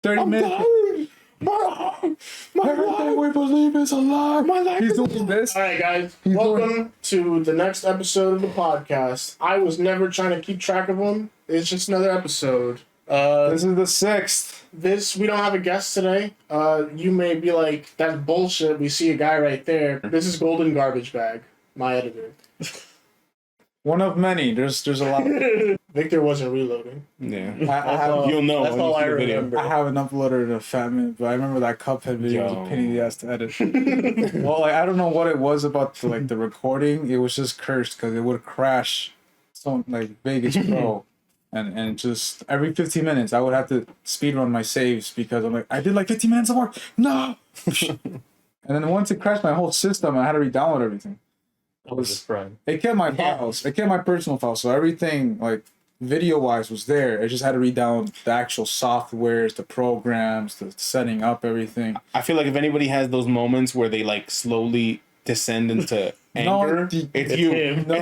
30 minutes. Everything we believe is a lie. My life. He's doing this. All right, guys. Welcome to the next episode of the podcast. I was never trying to keep track of them. It's just another episode. This is the 6th. We don't have a guest today. You may be like, that's bullshit. We see a guy right there. This is Golden Garbage Bag, my editor. One of many. There's a lot. Victor wasn't reloading. Yeah. You'll know. That's all I remember. I haven't uploaded a Fat Minute, but I remember that Cuphead video was a pain in the ass to edit. Well, I don't know what it was about the recording. It was just cursed because it would crash so Vegas Pro. And just every 15 minutes, I would have to speedrun my saves because I'm like, I did 15 minutes of work. No! And then once it crashed my whole system, I had to re-download everything. It kept my files. It kept my personal files. So everything, video-wise, was there. I just had to re-download the actual softwares, the programs, the setting up everything. I feel like if anybody has those moments where they slowly descend into anger, it's you. No.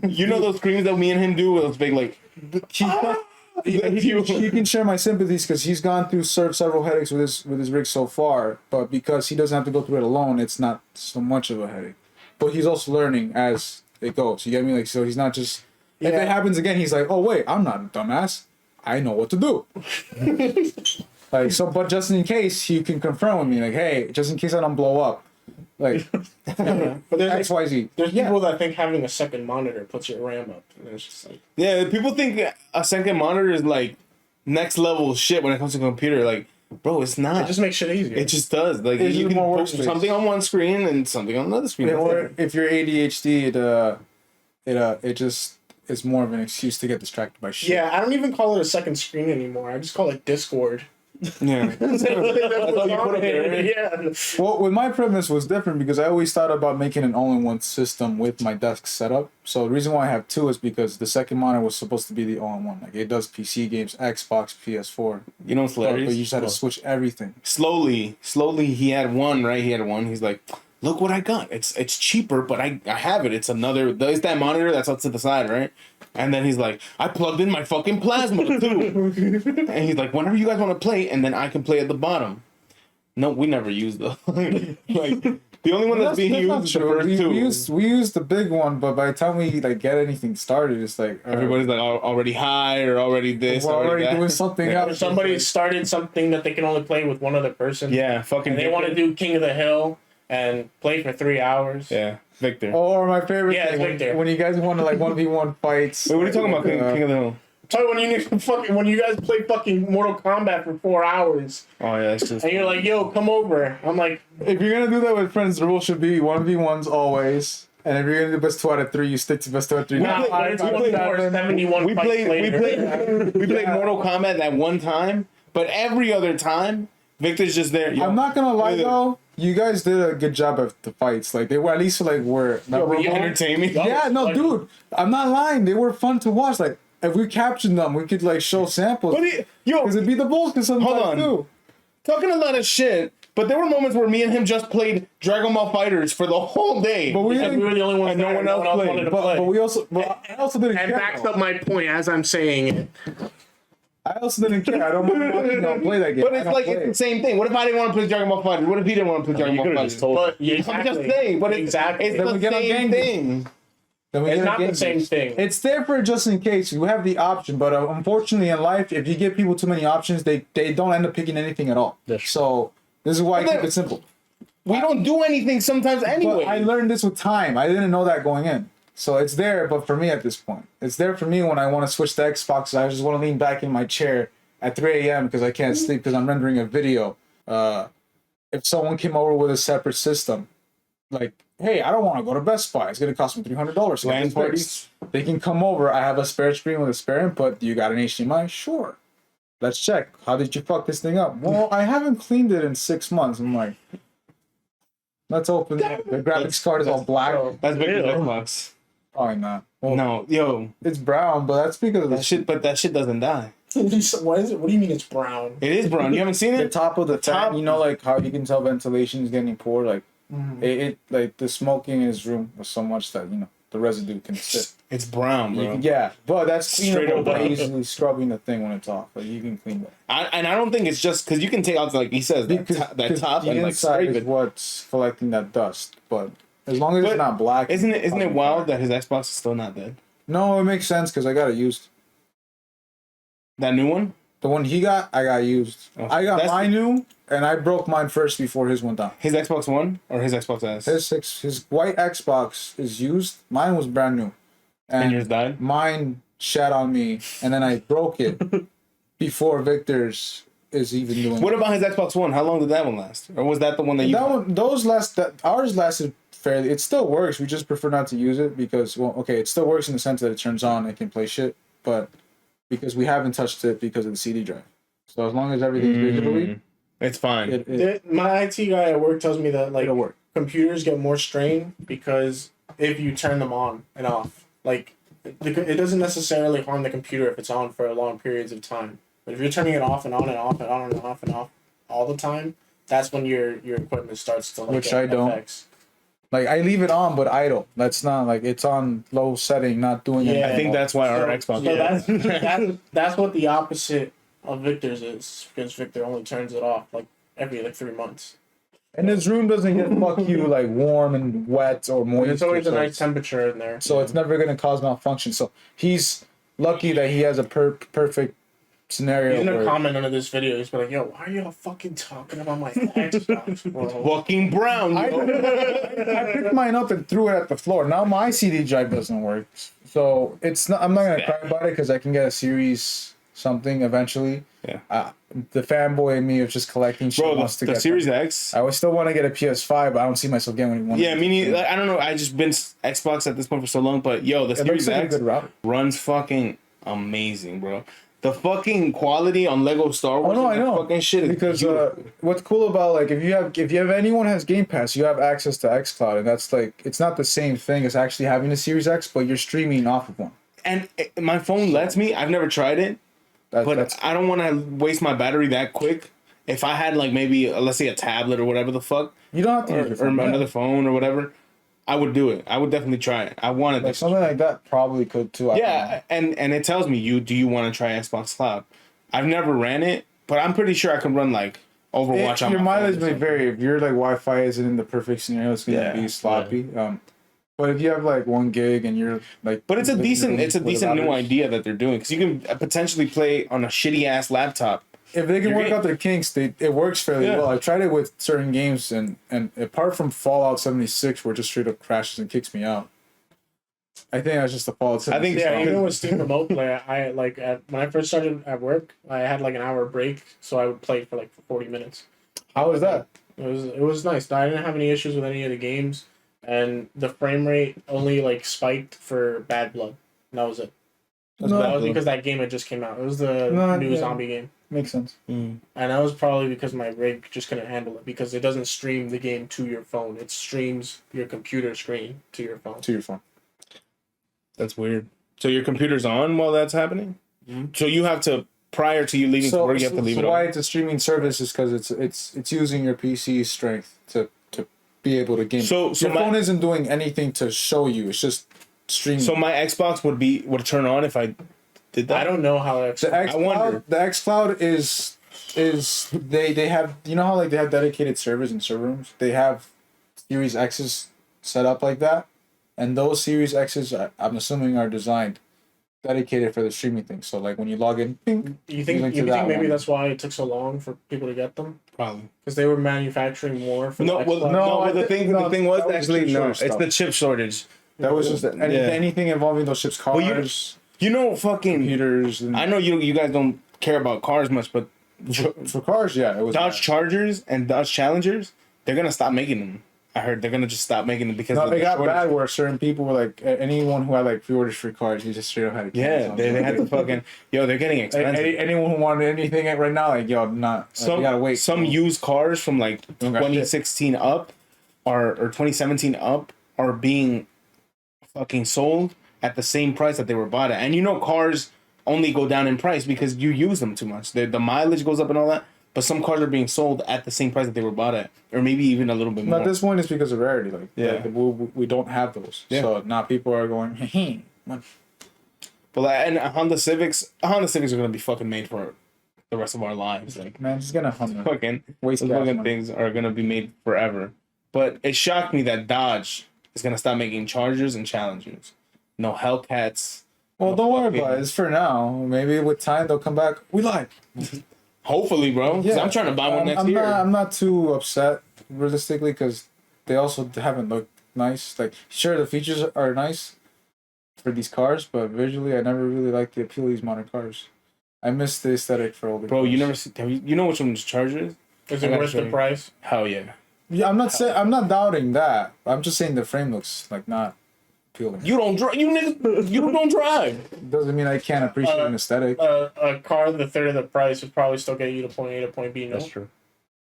You know those screams that me and him do with those big He can share my sympathies because he's gone through several headaches with his rig so far, but because he doesn't have to go through it alone, it's not so much of a headache. But he's also learning as it goes. You get me? So he's not just if it happens again, he's like, oh wait, I'm not a dumbass. I know what to do. But just in case, he can confirm with me, hey, just in case I don't blow up. But there's XYZ. There's people that think having a second monitor puts your RAM up. And it's just people think a second monitor is next level shit when it comes to computer. Bro, it's not. It just makes shit easier. It just does. You can put something on one screen and something on another screen. Or if you're ADHD, it just is more of an excuse to get distracted by shit. Yeah, I don't even call it a second screen anymore. I just call it Discord. Yeah. That's all you put up there. Yeah. Well, with my premise was different because I always thought about making an all-in-one system with my desk setup. So the reason why I have two is because the second monitor was supposed to be the all-in-one. It does PC games, Xbox, PS4. You know what's hilarious? But you just had to switch everything. Slowly, he had one, right? He had one. He's like, look what I got. It's cheaper, but I have it. It's that monitor that's up to the side, right? And then he's like, I plugged in my fucking plasma too. And he's like, whenever you guys want to play, and then I can play at the bottom. No, we never used the the only one that's being used is the first two. We used the big one, but by the time we get anything started, it's everybody's already high or already this. We're already doing something else. Somebody started something that they can only play with one other person. Yeah, fucking. And they want to do King of the Hill and play for 3 hours. Yeah, Victor. Or my favorite thing, when you guys want to 1v1 fights. Wait, what are you talking about, King of the Hill? Tell you when you guys play fucking Mortal Kombat for 4 hours. Oh yeah, it's just. And you're like, yo, come over. I'm like, if you're gonna do that with friends, the rule should be 1v1s always. And if you're gonna do best 2 out of 3, you stick to best 2 out of 3. We played Mortal Kombat that one time, but every other time, Victor's just there. I'm not gonna lie though. You guys did a good job at the fights. They were at least were entertaining. Yeah, no, dude, I'm not lying. They were fun to watch. If we captioned them, we could show samples. Because it'd be the bullshit sometimes too. Talking a lot of shit, but there were moments where me and him just played Dragon Ball FighterZ for the whole day. But we were the only ones. And no one else played. But we also, I also didn't care. And backs up my point as I'm saying it. I also didn't care. I don't want to play that game. But it's the same thing. What if I didn't want to play Dragon Ball FighterZ? What if he didn't want to play Dragon Ball FighterZ? I'm just saying. But it's the same thing. It's not the same thing. It's there for just in case. You have the option, but unfortunately in life, if you give people too many options, they don't end up picking anything at all. So this is why I keep it simple. We don't do anything sometimes anyway. But I learned this with time. I didn't know that going in. So it's there, but for me at this point. It's there for me when I want to switch to Xbox. I just want to lean back in my chair at 3 a.m. because I can't sleep because I'm rendering a video. If someone came over with a separate system, hey, I don't want to go to Best Buy. It's going to cost me $300. So they can come over. I have a spare screen with a spare input. Do you got an HDMI? Sure. Let's check. How did you fuck this thing up? Well, I haven't cleaned it in 6 months. I'm like, let's open it. The graphics card is all black. That's Victor's Xbox. Probably not. Well, no, yo. It's brown, but that's because of that shit. But that shit doesn't die. What is it? What do you mean it's brown? It is brown. You haven't seen it? The top of the top. You know, how you can tell ventilation is getting poor. The smoking in his room was so much that the residue can sit. It's brown, bro. Yeah, but that's Straight cleanable up by brown. easily scrubbing the thing when it's off. Like you can clean that. And I don't think it's just because you can take out, like he says, that top the and like inside scrape is it. what's collecting that dust. But as long as But it's not black, Isn't it doesn't wild matter. that his Xbox is still not dead? No, it makes sense because I got it used. That new one? The one he got, I got used. Oh, I got that's mine new, and I broke mine first before his went down. His Xbox One or his Xbox S? His white Xbox is used. Mine was brand new, And yours died? mine shat on me, and then I broke it before Victor's is even doing. What about his Xbox One? How long did that one last? Or was that the one that you? that one? Those last. Ours lasted fairly. It still works. We just prefer not to use it because, well, okay, it still works in the sense that it turns on and can play shit, but because we haven't touched it because of the CD drive. So as long as everything's digitally, It's fine. My IT guy at work tells me that like it'll work. computers get more strain because if you turn them on and off, like it doesn't necessarily harm the computer if it's on for long periods of time. But if you're turning it off and on and off and on and off and off all the time, that's when your equipment starts to like Which get I don't. effects. Like I leave it on, but idle. That's not like it's on low setting, not doing anything. I think that's why our Xbox. So that's what the opposite of Victor's is, because Victor only turns it off like every 3 months. And his room doesn't get fuck you like warm and wet or moist. It's always a so nice temperature in there. So it's never gonna cause malfunction. So he's lucky that he has a perfect scenario. He's gonna where- comment under this video. He's like, "Yo, why are y'all fucking talking about my Xbox, bro?" Fucking brown. I picked mine up and threw it at the floor. Now my CD drive doesn't work, so it's not. I'm not gonna cry about it because I can get a Series something eventually. Yeah. The fanboy in me is just collecting shit. Bro, wants to the get Series them. X. I would still want to get a PS5, but I don't see myself getting one. Yeah, meaning I don't know. I just been Xbox at this point for so long, but yo, the It Series looks like a X good route. runs fucking amazing, bro. The fucking quality on Lego Star Wars. Oh no, I and that know. Fucking shit is because beautiful. what's cool about like if you have anyone has Game Pass, you have access to XCloud, and that's like it's not the same thing as actually having a Series X, but you're streaming off of one. And my phone lets me. I've never tried it, but That's I don't want to waste my battery that quick. If I had like maybe let's say a tablet or whatever the fuck, you don't have to use your or phone, yeah. another phone or whatever, I would do it. I would definitely try it. I wanted Like this. something like that probably could too. I don't know. Yeah, and it tells me do you want to try Xbox Cloud? I've never ran it, but I'm pretty sure I can run like Overwatch on Your my mileage phone or may something. vary. If your like Wi-Fi isn't in the perfect scenario, it's gonna Yeah, be sloppy. But if you have like 1 gig and you're like, But it's a decent with new batteries- idea that they're doing because you can potentially play on a shitty ass laptop. If they can You're work getting- out their kinks, it works fairly Yeah. well. I tried it with certain games, and apart from Fallout 76, where it just straight up crashes and kicks me out. I think that's just the Fallout 76. I think Yeah, so. even with Steam Remote Play, I like when I first started at work, I had like an hour break, so I would play for like 40 minutes. How is that? It was nice. I didn't have any issues with any of the games, and the frame rate only like spiked for Bad Blood. And that was it. No, That was because that game had just came out. It was the No, new yeah. zombie game, makes sense. and that was probably because my rig just couldn't handle it because it doesn't stream the game to your phone. It streams your computer screen to your phone. To your phone. That's weird. So your computer's on while that's happening. So you have to prior to you leaving to work, you have to leave it why on. it's a streaming service is because it's using your PC's strength to be able to game. So your my- phone isn't doing anything to show you. It's just streaming. So my Xbox would turn on if I did that. I don't know how it's. the wonder. XCloud, the XCloud is they have, you know how like they have dedicated servers in server rooms. They have Series X's set up like that, and those Series X's I'm assuming are designed dedicated for the streaming thing. So like when you log in, ping, You think link to you that think maybe one. that's why it took so long for people to get them? Probably. Because they were manufacturing more for No, the well, Xbox? no. I But the think- thing, no, the thing was that was actually chip no. shortage It's stuff. the chip shortage. That was just anything involving those chips, Well, cars, You know, fucking. computers, and I know you guys don't care about cars much, but for cars, yeah, it was Dodge Chargers and Dodge Challengers, they're gonna stop making them. I heard they're gonna just stop making them because No, of the it got shortage. bad where certain people were like anyone who had like pre-orders for cars, you just straight up had to Yeah, cancel. they had to fucking they're getting expensive. Anyone who wanted anything right now, like yo, not you gotta wait. Some used cars from like Don't got shit. 2016 up or 2017 up are being fucking sold at the same price that they were bought at. And you know cars only go down in price because you use them too much. The mileage goes up and all that. but some cars are being sold at the same price that they were bought at, or maybe even a little bit more. At this point, it's because of rarity. Like, Yeah. we don't have those. Yeah. So now people are going, hey. But like, and Honda Civics are gonna be fucking made for the rest of our lives. Like, Man, just gonna Honda. fucking Waste those gas fucking money. things are gonna be made forever. But it shocked me that Dodge is gonna stop making Chargers and Challengers. No Hellcats. Well, don't worry about it. It's for now. Maybe with time they'll come back. We lied. Hopefully, bro. 'Cause I'm trying to buy one next year. I'm not too upset realistically because they also haven't looked nice. Like, sure, the features are nice for these cars, but visually, I never really liked the appeal of these modern cars. I miss the aesthetic for older. Bro, cars. you never see, you know which one's Charger is? Is I it gotta worth show the you. price? Hell yeah. Yeah, I'm not doubting that. I'm just saying the frame looks like not appealing. You don't drive. You niggas, you don't drive. Doesn't mean I can't appreciate an aesthetic. A car the third of the price would probably still get you to point A to point B. No, That's true.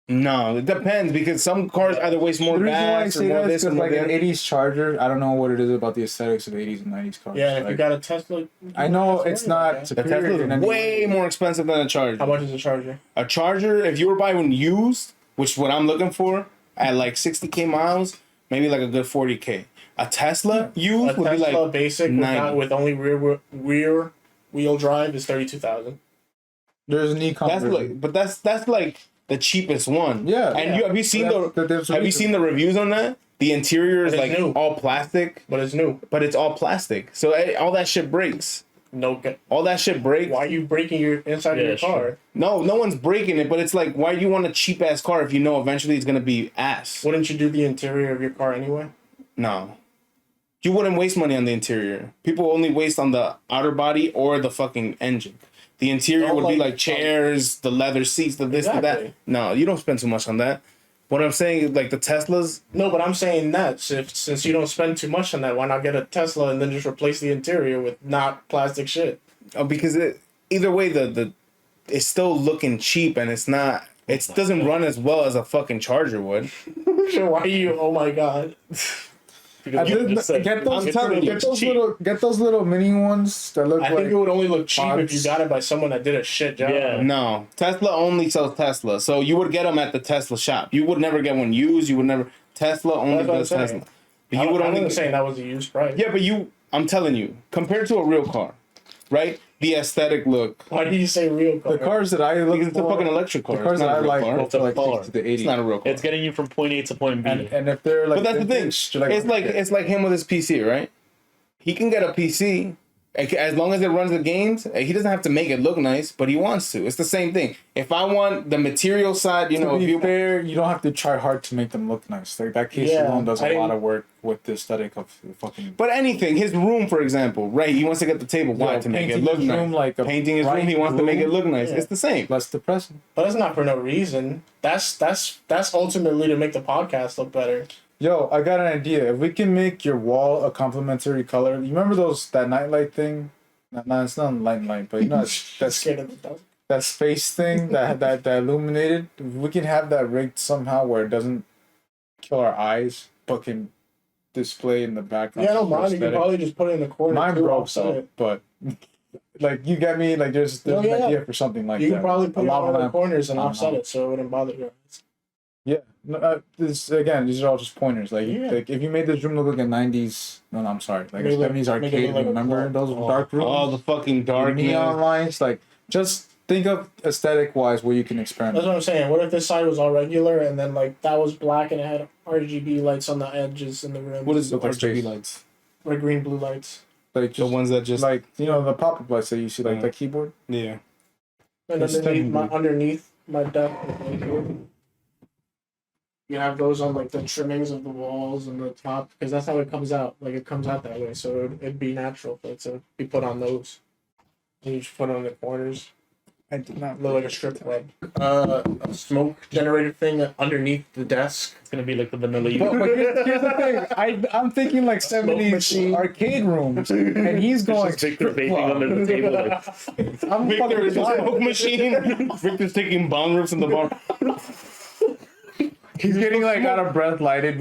No, it depends because some cars either waste more The reason why I gas or say more that is this or because more like an that. '80s Charger, I don't know what it is about the aesthetics of '80s and '90s cars. yeah, and if Like, you got a Tesla, I know it's not The superior Tesla in is any way more expensive than a How Charger. much is a Charger? A Charger, if you were buying one used, which is what I'm looking for, at like 60K miles, maybe like a good 40K. A Tesla A used would be Tesla like basic 90. with only rear wheel drive is 32,000. There's an econ that's version. like, but that's like the cheapest one. Yeah. And Yeah. have you seen There's a have you reason. seen the reviews on that? The interior is But like it's new. all plastic, But it's new. but it's all plastic. So all that shit breaks. No, All that shit breaks. why are you breaking your inside of your Yeah, car? sure. No one's breaking it, but it's like, why do you want a cheap ass car if you know eventually it's gonna be ass? Wouldn't you do the interior of your car anyway? No. You wouldn't waste money on the interior. People only waste on the outer body or the fucking engine. The interior Don't would be like- like chairs, the leather seats, the this, the that. Exactly. No, you don't spend too much on that. What I'm saying is like the Teslas, No, but I'm saying that since you don't spend too much on that, why not get a Tesla and then just replace the interior with not plastic shit? because either way the it's still looking cheap and it's not. It doesn't run as well as a fucking Charger would. So why are you? Oh my god! Because Get you just said- those, I'm telling you, get those little mini ones that look I like. think it would only look cheap if you Pods. got it by someone that did a shit job. Yeah. No, Tesla only sells Tesla, so you would get them at the Tesla shop. You would never get one used. You would never. Tesla only That's what I'm does saying. Tesla. But I you would wasn't only. saying that was a used price. Yeah, but I'm telling you, compared to a real car, right? The aesthetic look. Why did you say real car? the cars that I look Because it's a for, fucking electric car. the cars It's not that I a real like car. go It's a for like car. 60 to 80. It's not a real car. It's getting you from point A to point B. and if they're like, But that's the thing. vintage, they're It's like him with his PC, right? He can get a PC as long as it runs the games. He doesn't have to make it look nice, but he wants to. It's the same thing. If I want the material side, you know, to if be you fair, you don't have to try hard to make them look nice. Like that case Yeah, alone does I a lot didn't- of work with the aesthetic of the fucking. But anything, his room, for example, right? He wants to get the table wide to make it painting look his nice. room like a Painting his room, he bright wants to make it blue. look nice. Yeah. It's the same. Less depressing. But that's not for no reason. That's ultimately to make the podcast look better. Yo, I got an idea. If we can make your wall a complementary color, you remember that nightlight thing? No, it's not a light, but you know that's Scared of the dark. that space thing that illuminated. If we can have that rigged somehow where it doesn't kill our eyes, but can display in the background. Yeah, I don't for mind. You can aesthetic. probably just put it in the corner. Mine too, broke offset so, it. but like you get me. Like there's Oh, an yeah. idea for something like You that. can probably put A it lava on the lamp. corners and I don't offset know. it so it wouldn't bother your eyes. Yeah, no, this again. These are all just pointers. Like, Yeah. like if you made this room look like a '90s, no, I'm sorry, like Make a it look- '70s make it arcade. look like a Remember club. those Oh. dark rooms? Oh, the fucking The dark neon lines. Like, just think of aesthetic wise where you can That's experiment. what I'm saying. What if this side was all regular and then like that was black and it had RGB lights on the edges and the rim? What is the Look like RGB space. lights? or green blue lights? Like The just ones that just like the pop-up lights that you see, like Yeah. the keyboard. yeah. And It's underneath my desk, you have those on like the trimmings of the walls and the top because that's how it comes out. Like it comes out that way, so it'd be natural for it to be put on those. And you just put it on the corners. I did not Look like a strip club. A smoke generator thing underneath the desk. It's gonna be like the vanilla. But here's the thing. I'm thinking like '70s machine. arcade rooms, and he's going. Just Victor strip vaping club. under the table. Like, I'm Victor is a fucking smoke machine. Victor's taking bong rips in the bar. He's getting like out of breath, lighted.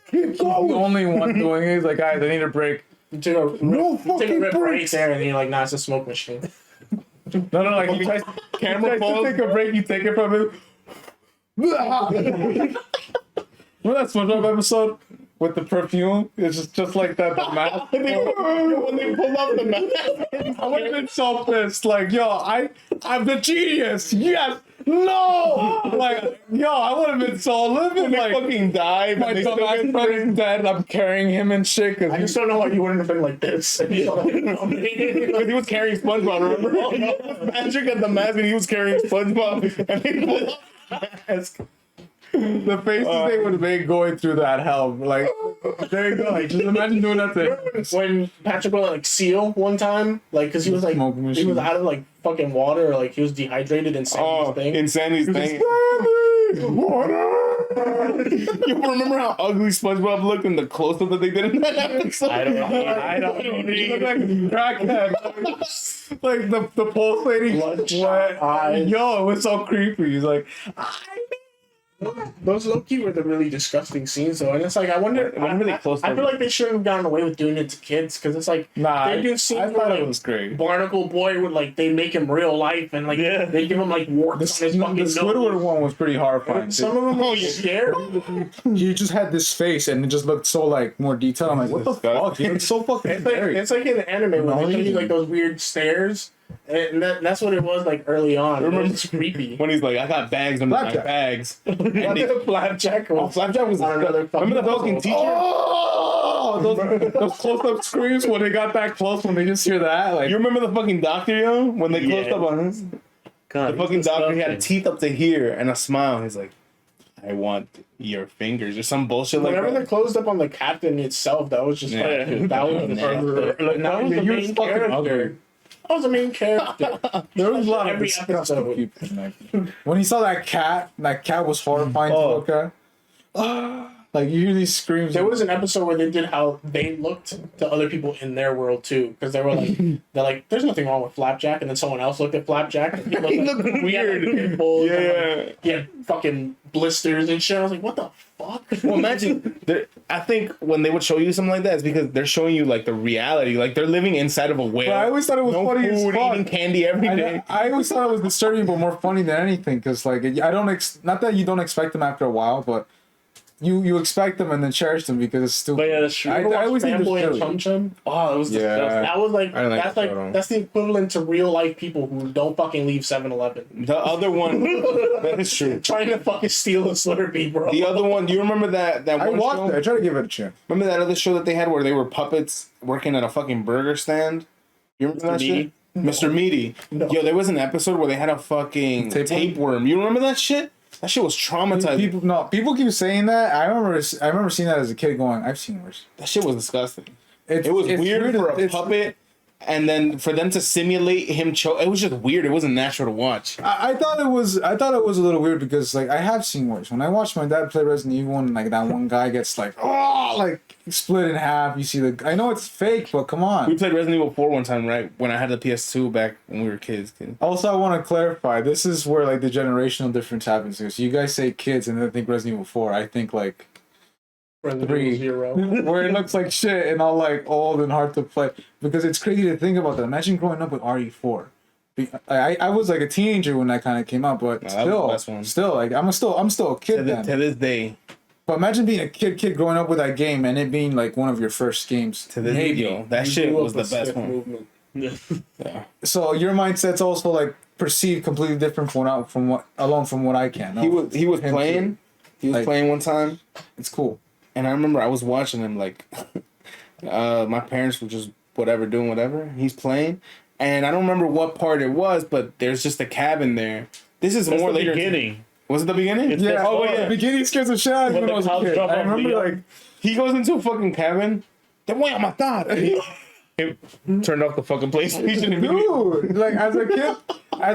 He's the only one doing it. He's like, guys, I need a break. You take a No you take a fucking rip break. right there, and then you're like, nah, it's a smoke machine. No, like he tries Camera to falls. take a break, you take it from him. Remember that SpongeBob episode with the perfume? It's just like that, the mask. When they pull up the mask. I would have been so pissed. Like, yo, I'm the genius. Yes. No. Like, yo, I would have been so livid. They Like, fucking dive. my And they still dumbass get brother's dead. I'm carrying him and shit. I just don't know why you wouldn't have been like this. If you saw that coming. Because he was carrying SpongeBob, remember? Patrick had the mask and he was carrying SpongeBob. And they pulled up the mask. The faces they would make going through that hell. Like, there you go. Like, just imagine doing that to When Patrick was like Seal one time, like, because he was like, Smoke he machine. was out of like fucking water, or like he was dehydrated and Oh, thing. Insanity's thing. You remember how ugly SpongeBob looked in the close-up that they did in that episode? I don't know. I don't He looked like a crackhead. Like the pulse lady. Bloodshot eyes. Yo, it was so creepy. He's like, Those low-key were the really disgusting scenes, though, and it's like I wonder. Whenever they close I up- feel like they shouldn't have gotten away with doing it to kids, because it's like nah. they do scenes I where thought like it was great. Barnacle Boy would like they make him real life, and like Yeah. they give him like warts on his fucking The Squidward nose. one was pretty horrifying. Some Too. of them Oh, were yeah. scary. He just had this face and it just looked so like more detailed. I'm like, what the fuck? He looks so fucking It's like scary. it's like in the anime when they show you like those weird stares, and that's what it was like early on. Remember- It's creepy. When he's like, I got bags under my Blackjack. bags. And they, Flapjack oh, was Flapjack was on another remember the fucking episode. teacher? Oh, those close-up screams when they got that close, when they just hear that, like, You remember the fucking doctor, yo? When they closed Yeah. up on us? God, The fucking he's doctor, he had disgusting. teeth up to here and a smile. He's like, I want your fingers or some bullshit like Whenever that. they closed up on the captain itself, that was just Yeah. like that was Nasty. like that was the you were main fucking character. ugly. That was the main character. There was a lot of Every disgusting episode. people. Like, when he saw that cat was horrifying to look at. Like, you hear these screams. There was an episode where they did how they looked to other people in their world too, because they were like, they're like, "There's nothing wrong with Flapjack," and then someone else looked at Flapjack. And he looked like, we had like, pimples, and, like, he had fucking blisters and shit. I was like, "What the fuck?" Well, imagine. I think when they would show you something like that, it's because they're showing you like the reality. Like they're living inside of a whale. But I always thought it was no funny as food, fuck. eating candy every day. I always thought it was disturbing, but more funny than anything. Because like, I don't not that you don't expect them after a while, but you expect them and then cherish them because it's stupid. But yeah, that's true. I always think Fanboy it's and Chum Chum. Oh, it was Yeah. disgusting. That was like I like that's that like photo. that's the equivalent to real life people who don't fucking leave 7-Eleven. The other one, that is true. Trying to fucking steal a Slurpee, bro. The other one, do you remember that I one watched show? it. I tried to give it a chance. Remember that other show that they had where they were puppets working at a fucking burger stand? You remember that Meaty? shit? Mr. Meaty. No. Yo, there was an episode where they had a fucking tapeworm. You remember that shit? That shit was traumatizing. People keep saying that. I remember seeing that as a kid. Going, I've seen worse. That shit was disgusting. It's It was it's weird for a It's- puppet, and then for them to simulate him choke. It was just weird. It wasn't natural to watch. I thought it was a little weird because like I have seen worse. When I watched my dad play Resident Evil and like that one guy gets like split in half. You see I know it's fake, but come We on. played Resident Evil 4 one time, right? When I had the PS2 back when we were kids. Also, I want to clarify. This is where like the generational difference happens. Because you guys say kids and then think Resident Evil 4. I think like Resident 3. Evil 0. where it looks like shit and all like old and hard to play. Because it's crazy to think about that. Imagine growing up with RE4. I was like a teenager when that kind of came out, but Nah, that was the best one. still like I'm still a kid then. To this day. But imagine being a kid growing up with that game and it being like one of your first games. To this Maybe. yo, that You shit grew was up the with best stiff one. movement. Yeah. So your mindset's also like perceived completely different from what I can. No, He was him playing. too. He was Like- playing one time, It's cool. and I remember I was watching him like, my parents were just doing whatever. He's playing, and I don't remember what part it was, but there's just a cabin there. This is That's more the later. beginning. Was it the beginning? It's Yeah. the- Oh, yeah. The beginning scares the shit out of me When when I was the a cops kid. drop I off remember Leo. like He goes into a fucking cabin. Te voy a matar. He turned off the fucking PlayStation. immediately. dude, like as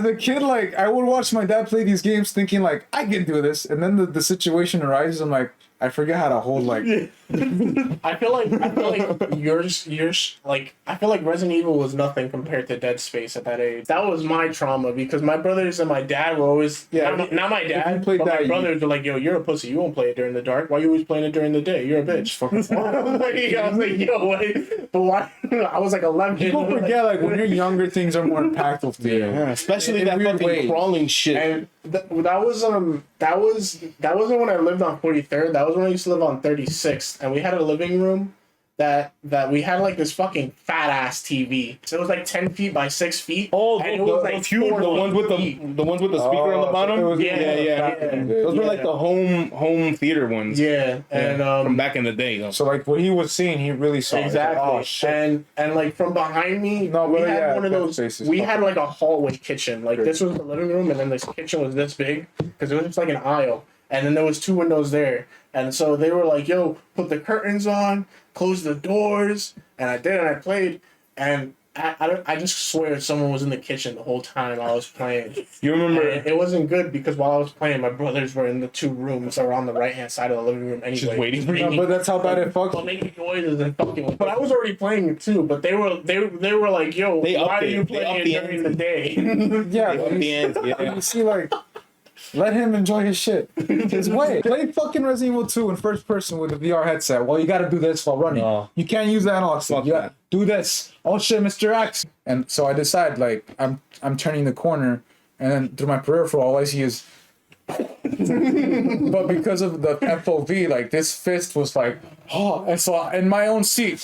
a kid, like I would watch my dad play these games thinking like I can do this, and then the situation arises. I'm like, I forget how to hold like. I feel like yours like I feel like Resident Evil was nothing compared to Dead Space at that age. That was my trauma because my brothers and my dad were always not my dad, played but that, my brothers were like, yo, you're a pussy. You won't play it during the dark. Why you always playing it during the day? You're a bitch. I was like, yo, what? But why? I was like 11. People forget like when you're younger, things are more impactful to you. Yeah, especially In that weird fucking ways. crawling shit. And that wasn't when I lived on 43rd. That was when I used to live on 36th, and we had a living room that we had like this fucking fat ass TV. So it was like 10 feet by 6 feet. Oh, and it the- was the like huge- 4 The ones with feet. the ones with the speaker on the so bottom. it was- Yeah. Those were like the home theater ones. Yeah, and From back in the day. Though. So like what he was seeing, he really saw. It. exactly. Oh shit. And like from behind me, No, we but had yeah, one of that those. space is We fucking- had like a hallway kitchen. Like Great. this was the living room, and then this kitchen was this big because it was just like an aisle, and then there was 2 windows there. And so they were like, "Yo, put the curtains on, close the doors," and I did, and I played, and I just swear someone was in the kitchen the whole time I was playing. You remember? And it wasn't good because while I was playing, my brothers were in the 2 rooms that were on the right hand side of the living room anyway. Just waiting for you. No, but that's how bad it fucks. Well, making noises and fucking. But I was already playing it too. But they were like, "Yo, They why upped are you it. They playing upped it the during the day?" Yeah, At the end, yeah. you see, like, let him enjoy his shit. His way. Play fucking Resident Evil 2 in first person with a VR headset. Well, you gotta do this while running. No. You can't use the analog stick. Fuck You gotta that. do this. Oh shit, Mr. X. And so I decide, like, I'm turning the corner, and then through my peripheral, all I see is. But because of the FOV, like, this fist was like, oh, and so in my own seat,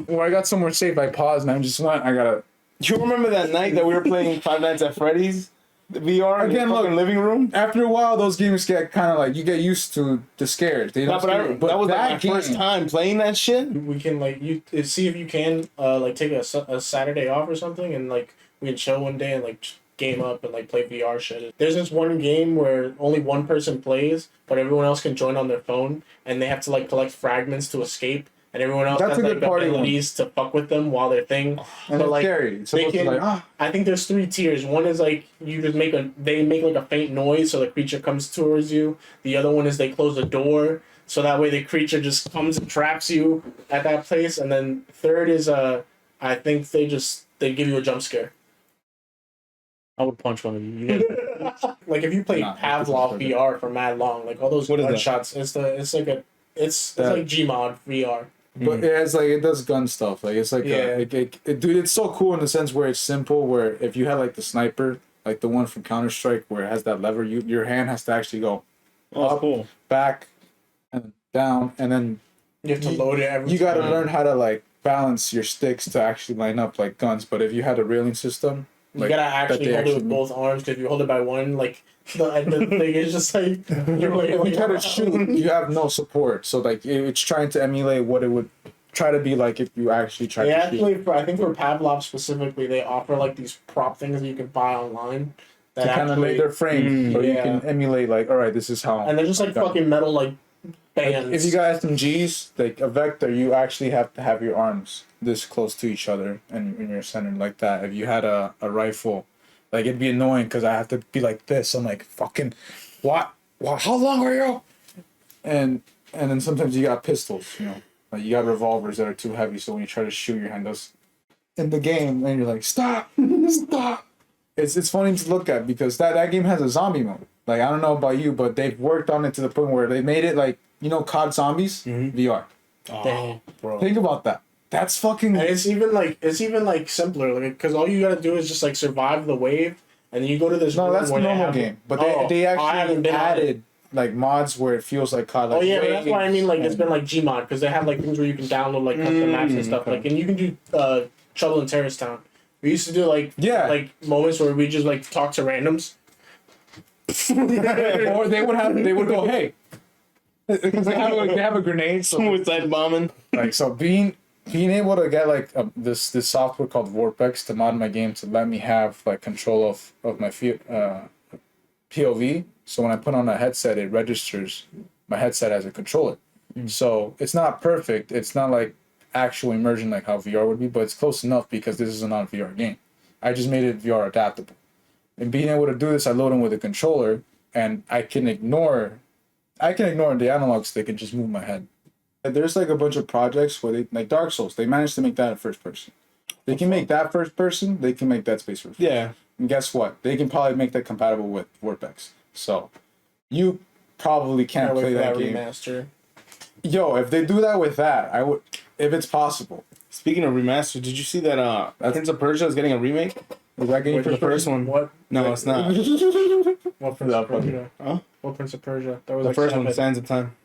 where I got somewhere safe, I paused and I just went, I gotta. You remember that night that we were playing Five Nights at Freddy's? The VR in Again, the fucking look. living room? After a while, those games get kind of like you get used to the scares. They No, don't but scare you. that was like my game- first time playing that shit. We can like see if you can like take a Saturday off or something, and like we can chill one day and like game up and like play VR shit. There's this one game where only one person plays, but everyone else can join on their phone, and they have to like collect fragments to escape. And everyone else That's has a like good party abilities to fuck with them while they're thing. And But, it's like, scary. It's they supposed to can. be like, I think there's 3 tiers. One is like you just they make like a faint noise so the creature comes towards you. The other one is they close the door so that way the creature just comes and traps you at that place. And then third is I think they give you a jump scare. I would punch one of you. You guys- Like if you play Nah, Pavlov VR for mad long, like all those What is that? gunshots, it's like That- Gmod VR. but it does gun stuff. Like it's like Yeah. dude, it's so cool in the sense where it's simple. Where if you had like the sniper, like the one from Counter Strike, where it has that lever, your hand has to actually go Oh, that's up, cool. back, and down, and then You have to load it every you got to time. learn how to like balance your sticks to actually line up like guns. But if you had a railing system, You like, gotta that actually they hold it with actually- both arms because if you hold it by one, like the thing is just like you're like, If you try to shoot, you have no support. So like it's trying to emulate what it would try to be like if you actually try They to shoot. actually, I think for Pavlov specifically, they offer like these prop things that you can buy online that To kind of make actually, their frame, so you yeah. can emulate like, all right, this is how. and they're just like done. fucking metal like Like, bands. if you got SMGs, like a Vector, you actually have to have your arms this close to each other and when you're centered like that. If you had a rifle, like it'd be annoying because I have to be like this. I'm like fucking, what? How long are you? And then sometimes you got pistols, you know, like you got revolvers that are too heavy. So when you try to shoot, your hand goes in the game, and you're like, stop, stop. It's funny to look at because that game has a zombie mode. Like I don't know about you, but they've worked on it to the point where they made it like, you know, COD Zombies VR. Damn. bro. Think about that. That's fucking. And it's even like simpler, like because all you gotta do is just like survive the wave, and then you go to this. No, room that's the where they normal have- game, but Oh, they I haven't actually been on it. added like mods where it feels like COD. Like Oh yeah, but that's why I mean like it's and- been like Gmod because they have like things where you can download like custom maps and stuff. okay. Like and you can do Trouble in Terrorist Town. We used to do like Yeah. moments where we just like talk to randoms. or they would go, hey, because they have a grenade. So Suicide bombing. like so being able to get like this software called Vorpex to mod my game to let me have like control of my POV. So when I put on a headset, it registers my headset as a controller. So it's not perfect. It's not like actual immersion like how VR would be, but it's close enough because this is a non-VR game. I just made it VR adaptable. And being able to do this, I load in with a controller, and I can ignore I can ignore the analog stick and just move my head. There's like a bunch of projects where they like Dark Souls. They managed to make that a first person. They can make that first person. They can make Dead Space first. Yeah. And guess what? They can probably make that compatible with Vortex. So you probably can't play that game. Remaster. Yo, if they do that with that, I would. If it's possible. Speaking of remaster, did you see that Prince of Persia is getting a remake? Is that game Wait, for The first one. What? No, it's not. What Prince of Persia? Huh? What Prince of Persia? That was The like first 7. one, Sands of Time.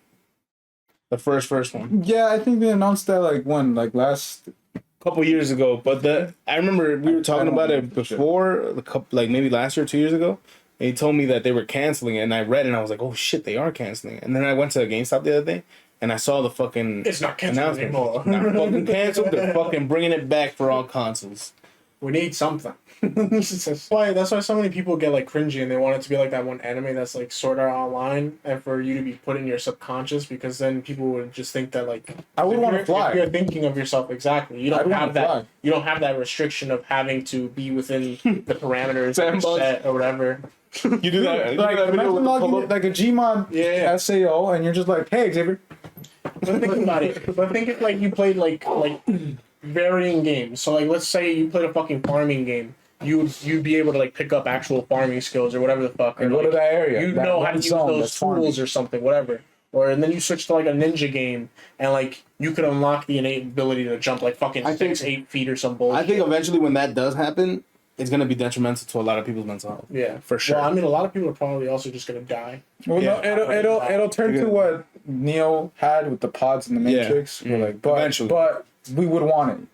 The first one. Yeah, I think they announced that like last. Couple years ago, but I remember we were talking about it For sure. before, like maybe last year, 2 years ago. And he told me that they were canceling it, and I read it, and I was like, "Oh shit, they are canceling it." And then I went to GameStop the other day, and I saw the fucking It's not canceled announcement. anymore. Not fucking canceled. They're fucking bringing it back for all consoles. We need something. that's why so many people get like cringy and they want it to be like that one anime that's like Sword Art Online, and for you to be put in your subconscious, because then people would just think that like I would if want to you're- fly. If you're thinking of yourself exactly, you I'd don't wanna have that. fly. You don't have that restriction of having to be within the parameters Sam of Bugs. set or whatever. You do that? Like imagine logging like a Gmod Yeah. SAO, and you're just like, "Hey, Xavier." But think about it. But think if like you played like varying games. So like let's say you played a fucking farming game. You'd be able to like pick up actual farming skills or whatever the fuck. Or, And go to like, that area. you that know how one to use zone those that's farming. tools or something, whatever. Or and then you switch to like a ninja game and like you could unlock the innate ability to jump like fucking I think- 6-8 feet or some bullshit. I think eventually when that does happen, it's gonna be detrimental to a lot of people's mental health. yeah, for sure. Well, I mean, a lot of people are probably also just gonna die. Well, Yeah. no, it'll turn to what Neo had with the pods in the Yeah. Matrix. We're like, Eventually. but we would want it.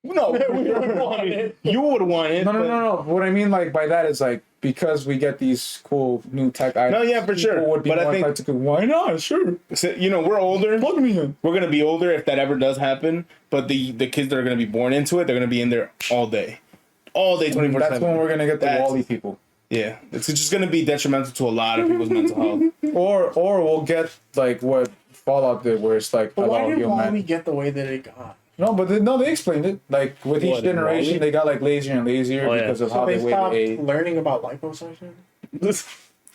No, we would want it. You would want it. No. What I mean, like by that is like because we get these cool new tech items. No, yeah, for sure. people would be But I more think- likely to go, why not? Sure. So, you know, we're older. Plug me in. We're gonna be older if that ever does happen. But the kids that are gonna be born into it, they're gonna be in there all day, 24/7. That's when we're gonna get the That's- Wally people. Yeah, it's just gonna be detrimental to a lot of people's mental health. Or we'll get like what Fallout did, where it's like But why hello, did human. Wally get the way that it got? No, but they explained it. Like with each What, generation, Wall-E? they got like lazier and lazier Oh, yeah. because of So how they they weigh stopped the age. learning about liposuction.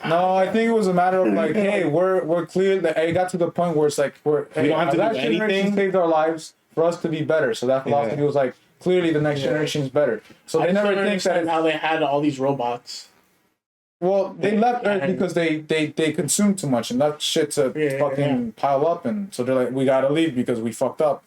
No, I think it was a matter of like, hey, we're clear that it got to the point where it's like we don't have to that do generation anything. saved our lives for us to be better. So that philosophy was like clearly the next generation is better. So I they just never don't think that. understand how they had all these robots. Well, they left Earth because they consumed too much and left shit to Yeah, fucking pile up, and so they're like, we gotta leave because we fucked up.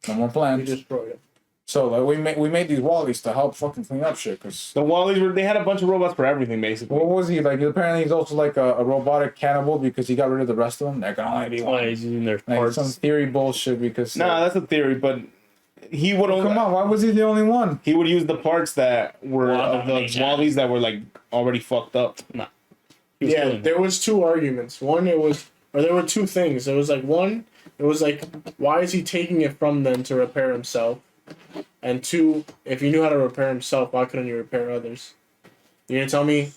No more We plans. destroyed it. So like we made these Wallies to help fucking clean up shit. Cause The Wallies they had a bunch of robots for everything basically. what was he like? Apparently he's also like a robotic cannibal because he got rid of the rest of them. They're gonna only be Oh, one. he's using their Like parts. some theory bullshit because Nah, that's a theory, but he would only come on, why was he the only one? he would use the parts that were of the Wallies that were like already fucked up. He was Yeah, killing there was two arguments. One, there were two things. There was like one, it was like, why is he taking it from them to repair himself? And two, if he knew how to repair himself, why couldn't he repair others? You're gonna tell me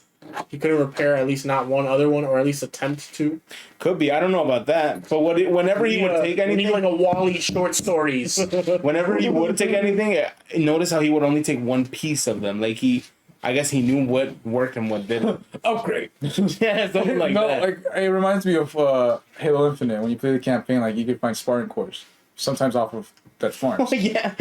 he couldn't repair at least not one other one, or at least attempt to? Could be. I don't know about that. But whenever he would take We anything, need like a Wally short stories. whenever he would take anything, notice how he would only take one piece of them. Like I guess he knew what worked and what didn't. Upgrade. Yeah, something like No, that. like it reminds me of Halo Infinite when you play the campaign. Like you could find Spartan cores sometimes off of that farms. Yeah,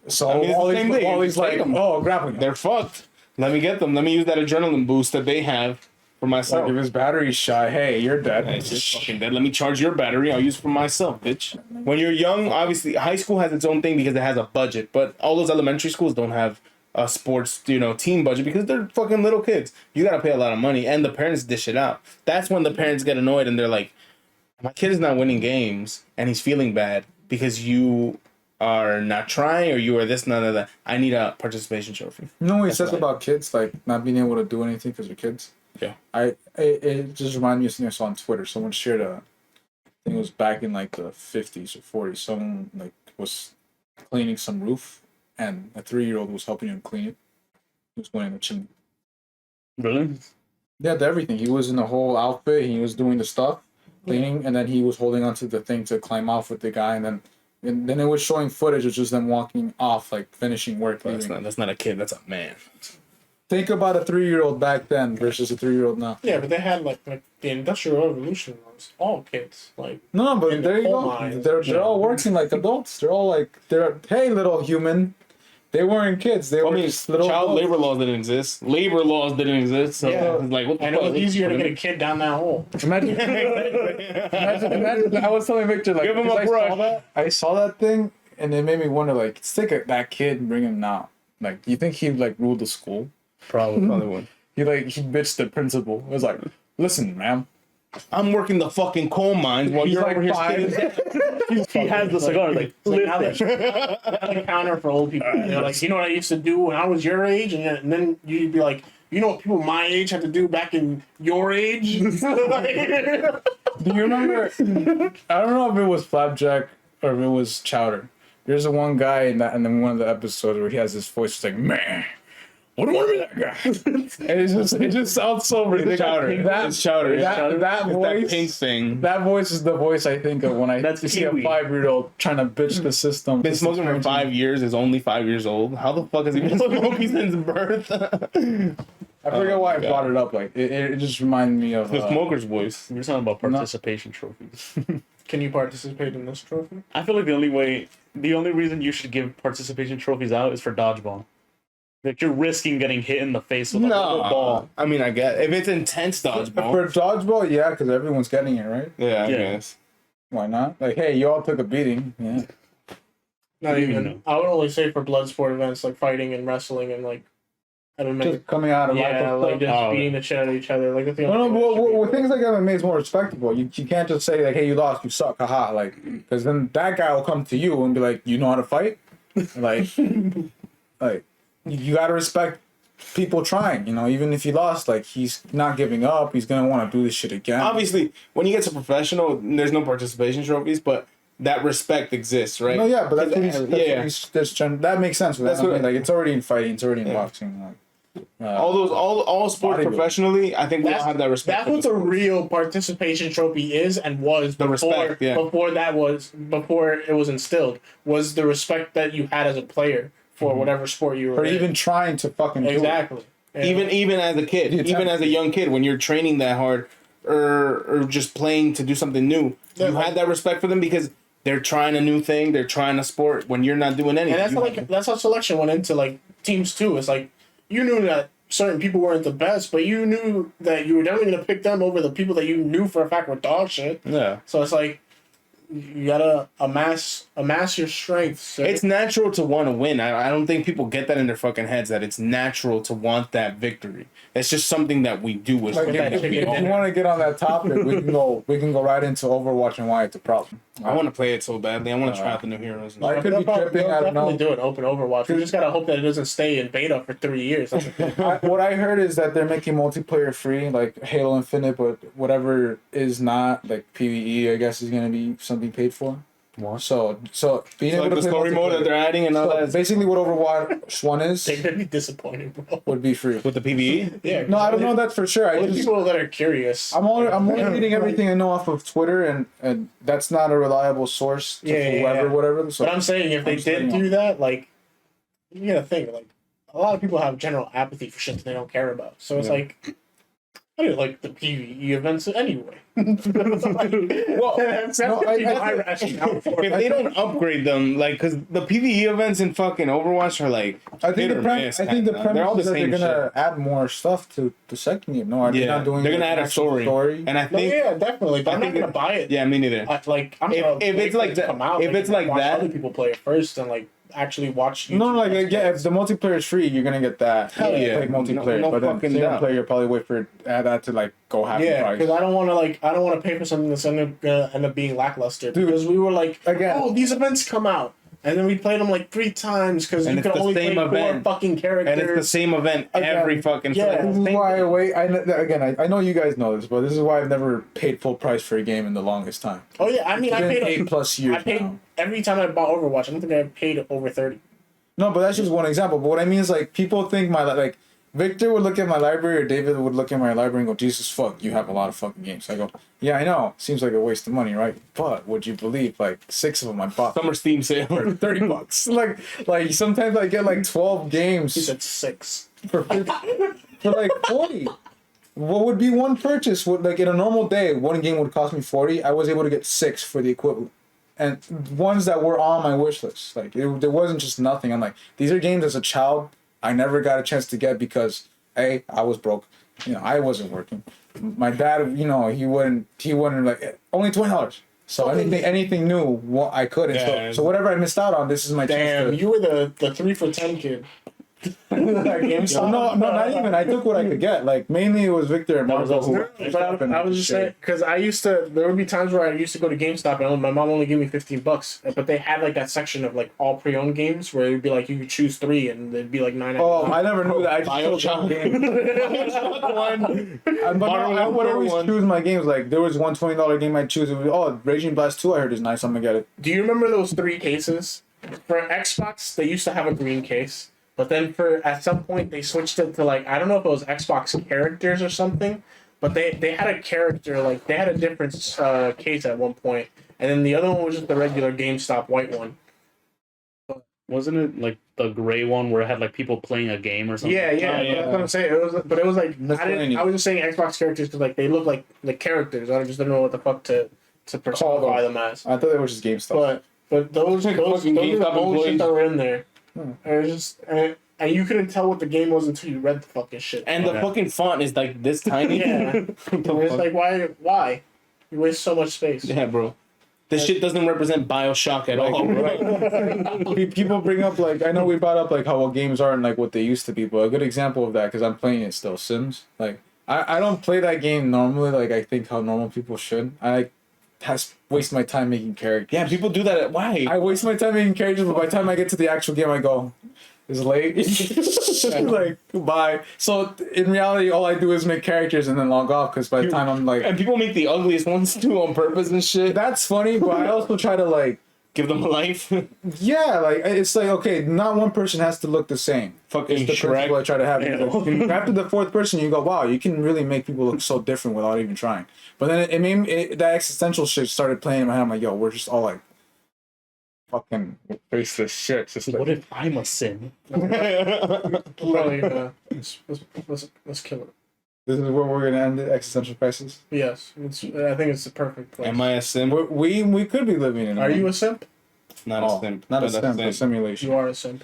So I mean, it's the same thing. all You these just take like, 'em. oh, grappling. they're fucked. Let me get them. Let me use that adrenaline boost that they have for myself. Like if his battery's shot, hey, you're dead. It's just fucking dead. Let me charge your battery. I'll use it for myself, bitch. When you're young, obviously, high school has its own thing because it has a budget. But all those elementary schools don't have a sports, team budget because they're fucking little kids. You gotta pay a lot of money, and the parents dish it out. That's when the parents get annoyed and they're like, "My kid is not winning games, and he's feeling bad because you are not trying, or you are this, none of that. I need a participation trophy." You know what he That's says right. about kids, like not being able to do anything because they're kids? Yeah. It just reminded me of something I saw on Twitter. Someone shared I think it was back in like the 50s or 40s. Someone like was cleaning some roof, and a 3-year-old was helping him clean it. He was going in the chimney. Really? Yeah, did everything. He was in the whole outfit. He was doing the stuff, cleaning, and then he was holding onto the thing to climb off with the guy, and then it was showing footage of just them walking off, like finishing work. But leaving. that's not a kid. That's a man. think about a 3-year-old back then versus a 3-year-old now. Yeah, but they had like the Industrial Revolution was all kids. Like No, but in the there you coal go. mines. They're all working like adults. They're all like hey little human. They weren't kids. They I were mean, just little child adults. labor laws didn't exist. Labor laws didn't exist. So Yeah. it's like, what the and fuck? it was easier to get a kid down that hole. Imagine, imagine. I was telling Victor like, Give him a 'cause brush. I saw that thing, and it made me wonder like, let's take that kid and bring him now. Like, do you think he'd like rule the school? Probably. Probably would. He bitched the principal. It was like, listen, ma'am. I'm working the fucking coal mines while He's you're like over here 5. spitting. He has the cigar. Like, It's like lift now it. they're a counter for old people. They're like, you know what I used to do when I was your age, and then you'd be like, you know what people my age had to do back in your age. Do you remember? I don't know if it was Flapjack or if it was Chowder. There's the one guy in one of the episodes where he has this voice. It's like, man, I don't want to be that guy. And it just sounds so ridiculous. Chowder. That, It's Chowder. that It's voice. that pink thing. That voice is the voice I think of when I That's see a Kiwi. 5-year-old trying to bitch the system. Been smoking for 5 years. Is only 5 years old. How the fuck has he been smoking since birth? I forget why I God. brought it up. Like it just reminded me of The smoker's voice. We're talking about participation trophies. Can you participate in this trophy? I feel like the only reason you should give participation trophies out is for dodgeball. Like you're risking getting hit in the face with a little ball. I mean, I get if it's intense For dodgeball. dodgeball, yeah, because everyone's getting it, right? Yeah, I Yeah. guess. Why not? Like, hey, you all took a beating. Yeah. Not even even. know. I would only say for blood sport events like fighting and wrestling and like MMA. Just coming out of Yeah, like just Oh, beating the shit out of each other. Like the thing. No, but things like MMA is more respectable. You can't just say like, "Hey, you lost, you suck, haha." Like, because then that guy will come to you and be like, "You know how to fight?" Like, you gotta respect people trying. You know, even if he lost, like he's not giving up. He's gonna want to do this shit again. Obviously, when you get to professional, there's no participation trophies, but that respect exists, right? No, yeah, but that's what Yeah. that makes sense. That's That's what what- like it's already in fighting. It's already in boxing. Like, all sports Bodybuilding. professionally, I think we all have that respect. That's what the real participation trophy is and was The before respect, yeah. before it was instilled was the respect that you had as a player for whatever sport you were or in. even trying to fucking do it. exactly. Yeah. even as a kid, Yeah, even as a young kid, when you're training that hard or just playing to do something new, Yeah, you like- had that respect for them because they're trying a new thing, they're trying a sport when you're not doing anything. And that's You- like that's how selection went into like teams too. It's like you knew that certain people weren't the best, but you knew that you were definitely gonna pick them over the people that you knew for a fact were dog shit. yeah. So it's like you gotta amass your strength. So It's natural to want to win. I don't think people get that in their fucking heads that it's natural to want that victory. It's just something that we do as Like, that if chicken you dinner. want to get on that topic, we can go right into Overwatch and why it's a problem. I want to play it so badly. I want to try out the new heroes. I could They'll be probably- tripping. they'll I don't definitely know. do an open Overwatch. We just gotta hope that it doesn't stay in beta for 3 years. That's the thing. What I heard is that they're making multiplayer free, like Halo Infinite, but whatever is not like PvE, I guess is gonna be something paid for. What? So being So able like to the play story mode that multiplayer- they're adding and all So that is basically what Overwatch 1 is They're gonna be disappointed, bro. would be free. with the PvE. Yeah. No, I don't know that for sure. I Only just people that are curious. I'm only reading everything I know off of Twitter, and that's not a reliable source to Yeah, whoever, yeah. whatever. So But I'm saying if they I'm did saying- do that, like you gotta think, like a lot of people have general apathy for shit that they don't care about. So it's Yeah. like I didn't like the PvE events anyway. Well, that's no, my rationale for if it. they don't upgrade them, like, because the PvE events in fucking Overwatch are like, I think hit the or premise. miss, I think the kinda. premise They're all the is that they're same gonna add more stuff to the second game. No, they're Yeah, not doing. they're gonna an add a actual story. And I No, think, yeah, definitely. But I I'm not think gonna buy it. yeah, me neither. Like I'm If- gonna if wait it's for like it to that- come out, if it's like watch that- other people play it first and like actually watch. No, YouTube like Let's yeah, Plays. if the multiplayer is free, you're gonna get that. Hell yeah. like multiplayer. No but then fucking single doubt. player, you'll probably wait for that to like go half the Yeah, price. because I don't want to pay for something that's gonna end up being lackluster. Dude, because we were like, again- oh, these events come out, and then we played them like 3 times because And you it's could the only play same 4 event. fucking characters. And it's the same event Again, every fucking yeah. time. This is why I wait. I know you guys know this, but this is why I've never paid full price for a game in the longest time. Oh yeah, I mean, It's I been paid 8+ years I paid now. every time I bought Overwatch. I don't think I paid over 30. No, but that's just one example. But what I mean is like people think Victor would look at my library, or David would look at my library and go, "Jesus fuck, you have a lot of fucking games." I go, "Yeah, I know. Seems like a waste of money, right? But would you believe, like 6 of them I bought Summer Steam sale. for $30. Like sometimes I get like 12 games He said 6. for 50, for like 40. What would be one purchase? Would like in a normal day, one game would cost me 40. I was able to get 6 for the equivalent, and ones that were on my wish list. Like there wasn't just nothing. I'm like, these are games as a child I never got a chance to get because I was broke. I wasn't working. My dad, he wouldn't like only $20. So anything new, I couldn't. Yeah. So whatever I missed out on, this is my Damn, chance. you were the 3 for 10 kid. That GameStop. No, not even. I took what I could get. Like mainly it was Victor and Marco. But I was just saying, because there would be times where I used to go to GameStop and my mom only gave me $15, but they had like that section of like all pre-owned games where it'd be like you could choose 3 and they'd be like 9. Oh, I never knew that. I just BioShock. But I would always choose my games. Like there was one $20 game I'd choose. It was Raging Blast 2. I heard is nice. I'm gonna get it. Do you remember those 3 cases? For Xbox, they used to have a green case, but then at some point they switched it to like I don't know if it was Xbox characters or something, but they had a character like they had a different case at one point, and then the other one was just the regular GameStop white one. Wasn't it like the gray one where it had like people playing a game or something? Yeah. That's what I'm saying. It was like I was just saying Xbox characters because like they look like characters. I just didn't know what the fuck to personify them as. I thought they were just GameStop. But those are the only shit that were in there. And it was just and you couldn't tell what the game was until you read the fucking shit. And the fucking font is like this tiny. Yeah. It's like why? You waste so much space. Yeah, bro. This shit doesn't represent BioShock at all, bro. People bring up like I know we brought up like how well games aren't like what they used to be, but a good example of that because I'm playing it still. Sims. Like I don't play that game normally. Like I think how normal people should. I waste my time making characters. Yeah, people do that. Why? I waste my time making characters, but by the time I get to the actual game, I go, "It's late." Like goodbye. So in reality, all I do is make characters and then log off because by the time I'm like, And people make the ugliest ones too on purpose and shit. that's funny, but I also try to like. Give them a life. Yeah, like it's like okay, not one person has to look the same. Fucking It's the Shrek. principle I try to have. After the 4th person, you go, wow, you can really make people look so different without even trying. But then it made me, that existential shit started playing in my head. I'm like, yo, we're just all like, fucking face this shit. Just like, What if I'm a sin? Probably, let's kill it. this is where we're gonna end the existential crisis. Yes, I think it's the perfect place. Am I a sim? We could be living in. Are you a simp? Not a sim. Not a but simp, a simulation. You are a simp.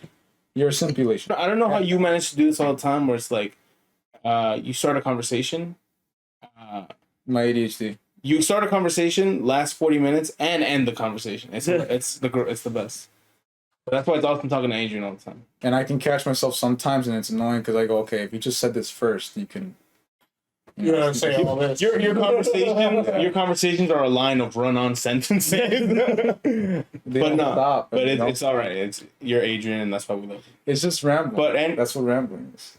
You're a simulation. I don't know how you manage to do this all the time where it's like you start a conversation, My ADHD. you start a conversation, last 40 minutes, and end the conversation. It's the best. But that's why it's awesome talking to Adrian all the time. And I can catch myself sometimes, and it's annoying because I go, okay, if you just said this first, you can. You know what I'm saying? All this. Your conversations are a line of run-on sentences. They But don't no, stop, but you know? it's all right. You're Adrian, and that's why we love you. It's just rambling. But that's what rambling is.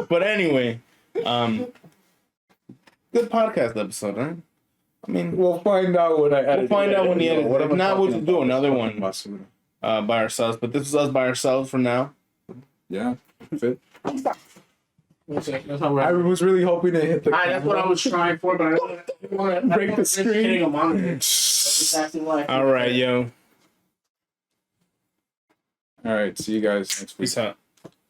But anyway, good podcast episode, right? I mean, We'll find out when I edit. We'll find out when you edit. What am I If not, we'll talking do about? another one. Masuda. by ourselves. But this is us by ourselves for now. Yeah, fit. That's how we're. I was really hoping to hit the. That's what I was trying for, but I didn't want to Break the screen. Hitting a monitor. That's exactly why. All right, yo. All right, see you guys next week. Peace out.